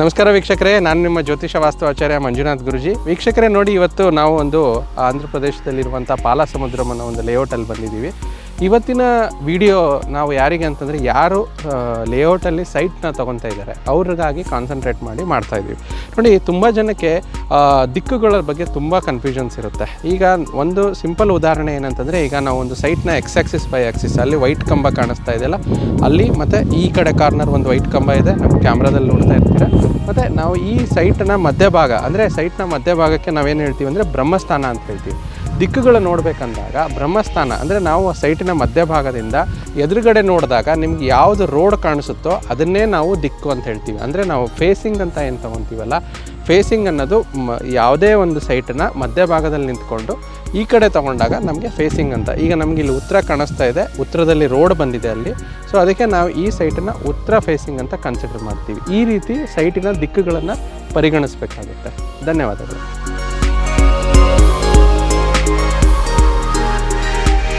ನಮಸ್ಕಾರ ವೀಕ್ಷಕರೇ, ನಾನು ನಿಮ್ಮ ಜ್ಯೋತಿಷ ವಾಸ್ತು ಆಚಾರ್ಯ ಮಂಜುನಾಥ್ ಗುರುಜಿ. ವೀಕ್ಷಕರೇ ನೋಡಿ, ಇವತ್ತು ನಾವು ಒಂದು ಆಂಧ್ರ ಪ್ರದೇಶದಲ್ಲಿರುವಂಥ ಪಾಲಸಮುದ್ರಂ ಅನ್ನೋ ಒಂದು ಲೇಔಟಲ್ಲಿ ಬಂದಿದ್ದೀವಿ. ಇವತ್ತಿನ ವಿಡಿಯೋ ನಾವು ಯಾರಿಗೆ ಅಂತಂದರೆ, ಯಾರು ಲೇಔಟಲ್ಲಿ ಸೈಟ್ನ ತೊಗೊತಾ ಇದ್ದಾರೆ ಅವ್ರಿಗಾಗಿ ಕಾನ್ಸಂಟ್ರೇಟ್ ಮಾಡಿ ಮಾಡ್ತಾಯಿದ್ದೀವಿ. ನೋಡಿ, ತುಂಬ ಜನಕ್ಕೆ ದಿಕ್ಕುಗಳ ಬಗ್ಗೆ ತುಂಬ ಕನ್ಫ್ಯೂಷನ್ಸ್ ಇರುತ್ತೆ. ಈಗ ಒಂದು ಸಿಂಪಲ್ ಉದಾಹರಣೆ ಏನಂತಂದರೆ, ಈಗ ನಾವು ಒಂದು ಸೈಟ್ನ ಎಕ್ಸ್ ಆಕ್ಸಿಸ್ ಬೈ ಆಕ್ಸಿಸ್ ಅಲ್ಲಿ ವೈಟ್ ಕಂಬ ಕಾಣಿಸ್ತಾ ಇದೆಯಲ್ಲ ಅಲ್ಲಿ, ಮತ್ತು ಈ ಕಡೆ ಕಾರ್ನರ್ ಒಂದು ವೈಟ್ ಕಂಬ ಇದೆ, ನಮ್ಮ ಕ್ಯಾಮ್ರಾದಲ್ಲಿ ನೋಡ್ತಾ ಇರ್ತೀರ. ಮತ್ತು ನಾವು ಈ ಸೈಟ್ನ ಮಧ್ಯಭಾಗ ಅಂದರೆ ಸೈಟ್ನ ಮಧ್ಯಭಾಗಕ್ಕೆ ನಾವೇನು ಹೇಳ್ತೀವಿ ಅಂದರೆ ಬ್ರಹ್ಮಸ್ಥಾನ ಅಂತ ಹೇಳ್ತೀವಿ. ದಿಕ್ಕುಗಳು ನೋಡಬೇಕಂದಾಗ ಬ್ರಹ್ಮಸ್ಥಾನ ಅಂದರೆ ನಾವು ಸೈಟಿನ ಮಧ್ಯಭಾಗದಿಂದ ಎದುರುಗಡೆ ನೋಡಿದಾಗ ನಿಮ್ಗೆ ಯಾವುದು ರೋಡ್ ಕಾಣಿಸುತ್ತೋ ಅದನ್ನೇ ನಾವು ದಿಕ್ಕು ಅಂತ ಹೇಳ್ತೀವಿ. ಅಂದರೆ ನಾವು ಫೇಸಿಂಗ್ ಅಂತ ಏನು ತೊಗೊತೀವಲ್ಲ, ಫೇಸಿಂಗ್ ಅನ್ನೋದು ಯಾವುದೇ ಒಂದು ಸೈಟನ್ನ ಮಧ್ಯಭಾಗದಲ್ಲಿ ನಿಂತ್ಕೊಂಡು ಈ ಕಡೆ ತೊಗೊಂಡಾಗ ನಮಗೆ ಫೇಸಿಂಗ್ ಅಂತ. ಈಗ ನಮಗೆ ಇಲ್ಲಿ ಉತ್ತರ ಕಾಣಿಸ್ತಾ ಇದೆ, ಉತ್ತರದಲ್ಲಿ ರೋಡ್ ಬಂದಿದೆ ಅಲ್ಲಿ, ಸೊ ಅದಕ್ಕೆ ನಾವು ಈ ಸೈಟನ್ನು ಉತ್ತರ ಫೇಸಿಂಗ್ ಅಂತ ಕನ್ಸಿಡರ್ ಮಾಡ್ತೀವಿ. ಈ ರೀತಿ ಸೈಟಿನ ದಿಕ್ಕುಗಳನ್ನು ಪರಿಗಣಿಸಬೇಕಾಗುತ್ತೆ. ಧನ್ಯವಾದಗಳು.